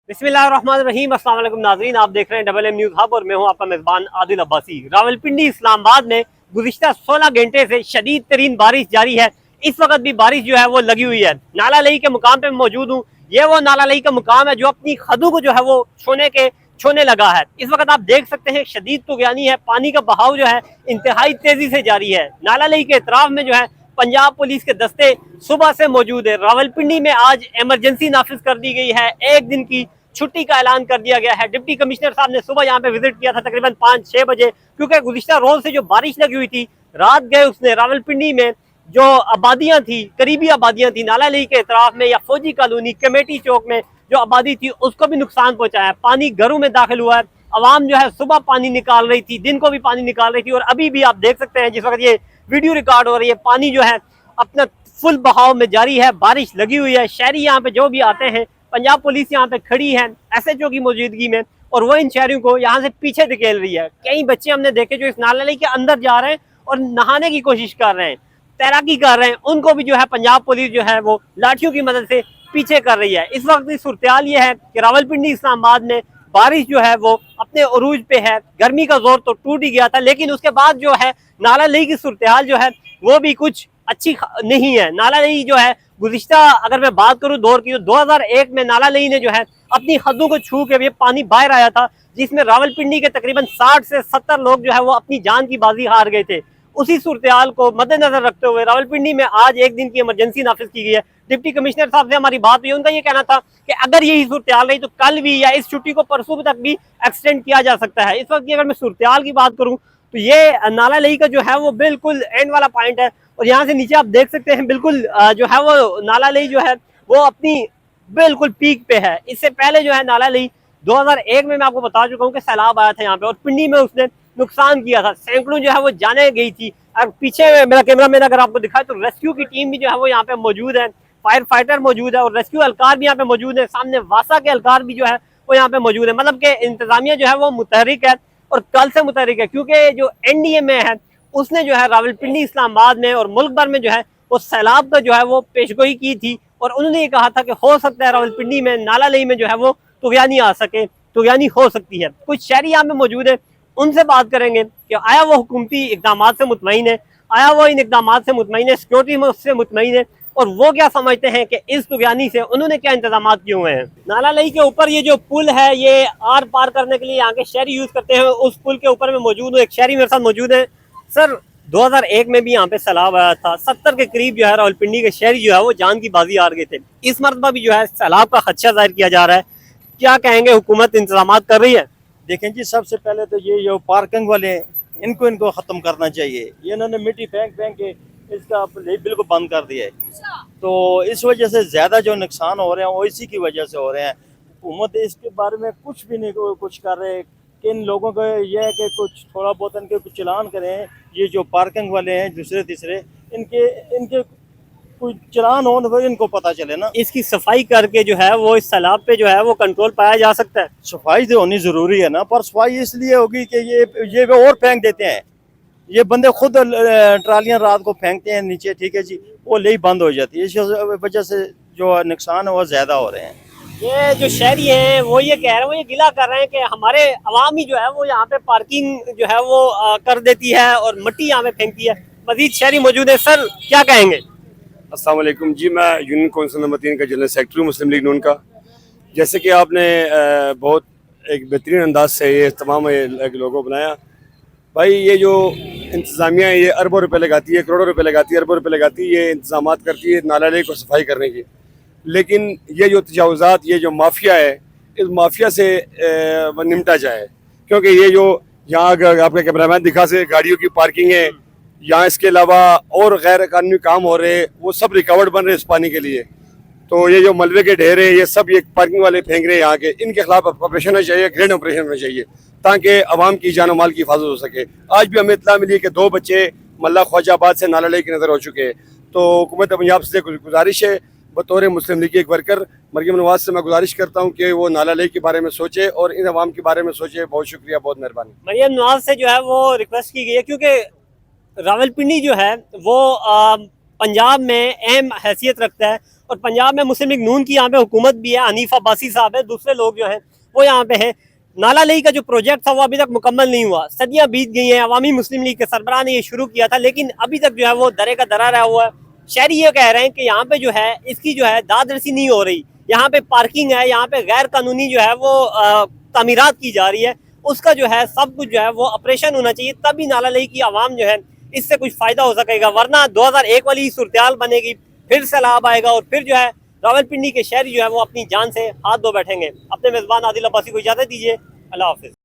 बिस्मिल्लाहिर्रहमानिर्रहीम। अस्सलाम वालेकुम नाज़रीन, आप देख रहे हैं डबल एम न्यूज़ हब और मैं हूं आपका मेज़बान आदिल अब्बासी। रावलपिंडी इस्लामाबाद में गुज़िश्ता 16 घंटे से शदीद तरीन बारिश जारी है। इस वक्त भी बारिश जो है वो लगी हुई है। नाला लई के मुकाम पे मौजूद हूँ। ये वो नाला लई का मुकाम है जो अपनी हदों को जो है वो छोने लगा है। इस वक्त आप देख सकते हैं शदीद तुग़यानी है, पानी का बहाव जो है इंतहाई तेजी से जारी है। नाला लई के इतराफ में जो है पंजाब पुलिस के दस्ते सुबह से मौजूद है। रावलपिंडी में आज इमरजेंसी नाफिज कर दी गई है, एक दिन की छुट्टी का ऐलान कर दिया गया है। डिप्टी कमिश्नर साहब ने सुबह यहाँ पे विजिट किया था तकरीबन 5-6 बजे, क्योंकि गुज़िश्ता रोज से जो बारिश लगी हुई थी, रात गए उसने रावलपिंडी में जो आबादियां थी, करीबी आबादियां थी नाला ली के इतराफ में या फौजी कॉलोनी कमेटी चौक में जो आबादी थी उसको भी नुकसान पहुंचाया। पानी घरों में दाखिल हुआ है। आवाम जो है सुबह पानी निकाल रही थी, दिन को भी पानी निकाल रही थी और अभी भी आप देख सकते हैं जिस वक्त ये वीडियो रिकॉर्ड हो रही है, पानी जो है अपना फुल बहाव में जारी है। बारिश लगी हुई है। शहरी यहाँ पे जो भी आते हैं, पंजाब पुलिस यहाँ पे खड़ी है एसएचओ की मौजूदगी में और वो इन शहरियों को यहाँ से पीछे धकेल रही है। कई बच्चे हमने देखे जो इस नाला के अंदर जा रहे हैं और नहाने की कोशिश कर रहे हैं, तैराकी कर रहे हैं, उनको भी जो है पंजाब पुलिस जो है वो लाठियों की मदद से पीछे कर रही है। इस वक्त की सूरत ये है कि रावलपिंडी इस्लामाबाद में बारिश जो है वो अपने अरूज पे है। गर्मी का जोर तो टूट ही गया था, लेकिन उसके बाद जो है नाला लई की सूरत जो है वो भी कुछ अच्छी नहीं है। नाला लई जो है गुज़िश्ता अगर मैं बात करूं दौर की, तो 2001 में नाला लई ने जो है अपनी हदों को छू के ये पानी बाहर आया था, जिसमें रावलपिंडी के तकरीबन 60 से 70 लोग जो है वो अपनी जान की बाजी हार गए थे। उसी सूरत को मद्देनजर रखते हुए रावलपिंडी में आज एक दिन की इमरजेंसी नाफिज की गई है। डिप्टी कमिश्नर साहब से हमारी बात हुई, उनका ये कहना था कि अगर यही सूरत रही तो कल भी या इस छुट्टी को परसों तक भी एक्सटेंड किया जा सकता है। इस वक्त की अगर मैं सूरत की बात करूँ तो ये नाला लई का जो है वो बिल्कुल एंड वाला पॉइंट है और यहाँ से नीचे आप देख सकते हैं बिल्कुल जो है वो नाला लई जो है वो अपनी बिल्कुल पीक पे है। इससे पहले जो है नाला लई 2001 में मैं आपको बता चुका हूँ कि सैलाब आया था यहाँ पे और पिंडी में उसने नुकसान किया था, सैकड़ों जो है वो जाने गई थी। और पीछे मेरा कैमरा मैन अगर आपको दिखाए तो रेस्क्यू की टीम भी जो है वो यहाँ पे मौजूद है, फायर फाइटर मौजूद है और रेस्क्यू एहलकार भी यहाँ पे मौजूद है। सामने वासा के एहलकार भी जो है वो यहाँ पे मौजूद है। मतलब कि इंतजामिया जो है वो मुतहरिक है और कल से मुतहरिक है, क्योंकि जो एनडीए में है उसने जो है रावलपिंडी इस्लामाबाद में और मुल्क भर में जो है वो सैलाब का जो है वो पेशगोई की थी और उन्होंने ये कहा था कि हो सकता है रावलपिंडी में नाला लई में जो है वो तुग़यानी आ सके, तुग़यानी हो सकती है। कुछ शहरी यहाँ पे मौजूद है, उनसे बात करेंगे कि आया वो हुकूमती इकदाम से मुतमईन है, आया वो इन इकदाम से मुतमईन है, सिक्योरिटी से मुतमईन है और वो क्या समझते हैं कि इस तुग़यानी से उन्होंने क्या इंतजाम किए हुए हैं। नाला लई के ऊपर ये जो पुल है ये आर पार करने के लिए यहाँ के शहरी यूज करते हैं। उस पुल के ऊपर मैं मौजूद हूँ, एक शहरी मेरे साथ मौजूद है। सर, 2001 में भी यहाँ पे सैलाब आया था, 70 के करीब जो है रावलपिंडी के शहरी जो है वो जान की बाजी हार गए थे। इस मरतबा भी जो है सैलाब का खदशा जाहिर किया जा रहा है, क्या कहेंगे, हुकूमत इंतजाम कर रही है? देखें जी, सबसे पहले तो ये जो पार्किंग वाले हैं इनको ख़त्म करना चाहिए। ये इन्होंने मिट्टी फेंक के इसका बिल्कुल बंद कर दिया है, तो इस वजह से ज़्यादा जो नुकसान हो रहे हैं वो इसी की वजह से हो रहे हैं। हुकूमत इसके बारे में कुछ भी नहीं कुछ कर रहे कि इन लोगों को यह है कि कुछ थोड़ा बहुत इनके कुछ चलान करें। ये जो पार्किंग वाले हैं दूसरे तीसरे, इनके कुछ चलान हो तो इनको पता चले ना। इसकी सफाई करके जो है वो इस सैलाब पे जो है वो कंट्रोल पाया जा सकता है। सफाई तो होनी जरूरी है ना, पर सफाई इसलिए होगी कि ये और फेंक देते हैं। ये बंदे खुद ट्रालियां रात को फेंकते हैं नीचे, ठीक है जी, वो ले बंद हो जाती है। इस वजह से जो नुकसान है वो ज्यादा हो रहे हैं। ये जो शहरी हैं वो ये कह रहे हैं, वो ये गिला कर रहे हैं कि हमारे अवाम ही जो है वो यहाँ पे पार्किंग जो है वो कर देती है और मिट्टी यहाँ पे फेंकती है। मजीद शहरी मौजूद है, सर क्या कहेंगे? अस्सलाम वालेकुम जी, मैं यूनियन कौंसिल नंबर 3 का जनरल सेक्रेटरी मुस्लिम लीग नून का। जैसे कि आपने बहुत एक बेहतरीन अंदाज से ये तमाम लोगों को बनाया, भाई ये जो इंतज़ामिया है ये अरबों रुपए लगाती है, करोड़ों रुपए लगाती है, अरबों रुपए लगाती है, ये इंतजाम करती है नाला लेक को सफाई करने की। लेकिन ये जो तजावुज़ात, ये जो माफिया है, इस माफिया से निमटा जाए, क्योंकि ये जो यहाँ आपके कैमरामैन दिखा से गाड़ियों की पार्किंग है, यहाँ इसके अलावा और गैर कानूनी काम हो रहे हैं, वो सब रिकवर्ड बन रहे हैं इस पानी के लिए। तो ये जो मलबे के ढेर हैं ये सब ये पार्किंग वाले फेंक रहे हैं यहाँ के, इनके खिलाफ ऑपरेशन होना चाहिए, ग्रैंड ऑपरेशन होना चाहिए, ताकि आवाम की जान माल की हिफाजत हो सके। आज भी हमें इत्तला मिली कि 2 बच्चे मल्ला ख्वाजाबाद से नाला लेक की नज़र हो चुके हैं। तो हुकूमत पंजाब से गुजारिश है, बतौर मुस्लिम लीग के एक वर्कर मरियम नवाज से मैं गुजारिश करता हूँ कि वो नाला लेक के बारे में सोचे और इन आवाम के बारे में सोचे। बहुत शुक्रिया, बहुत मेहरबानी। मरियम नवाज से जो है वो रिक्वेस्ट की गई है, क्योंकि रावलपिंडी जो है वो पंजाब में अहम हैसियत रखता है और पंजाब में मुस्लिम लीग नून की यहाँ पे हुकूमत भी है। हनीफ अब्बासी साहब है, दूसरे लोग जो हैं वो यहाँ पे हैं। नाला लेई का जो प्रोजेक्ट था वो अभी तक मुकम्मल नहीं हुआ, सदियां बीत गई हैं। अवामी मुस्लिम लीग के सरबराह ने ये शुरू किया था लेकिन अभी तक जो है वो दरे का दरा रहा हुआ है। शहरी ये कह रहे हैं कि यहाँ पे जो है इसकी जो है दादरसी नहीं हो रही, यहाँ पे पार्किंग है, यहाँ पे गैर कानूनी जो है वो तामीरात की जा रही है, उसका जो है सब कुछ जो है वो ऑपरेशन होना चाहिए, तभी नाला लेई की आवाम जो है इससे कुछ फायदा हो सकेगा। वरना 2001 वाली सूरत बनेगी, फिर सैलाब आएगा और फिर जो है रावलपिंडी के शहरी जो है वो अपनी जान से हाथ धो बैठेंगे। अपने मेज़बान आदिल अब्बासी को इजाज़त दीजिए। अल्लाह हाफिज़।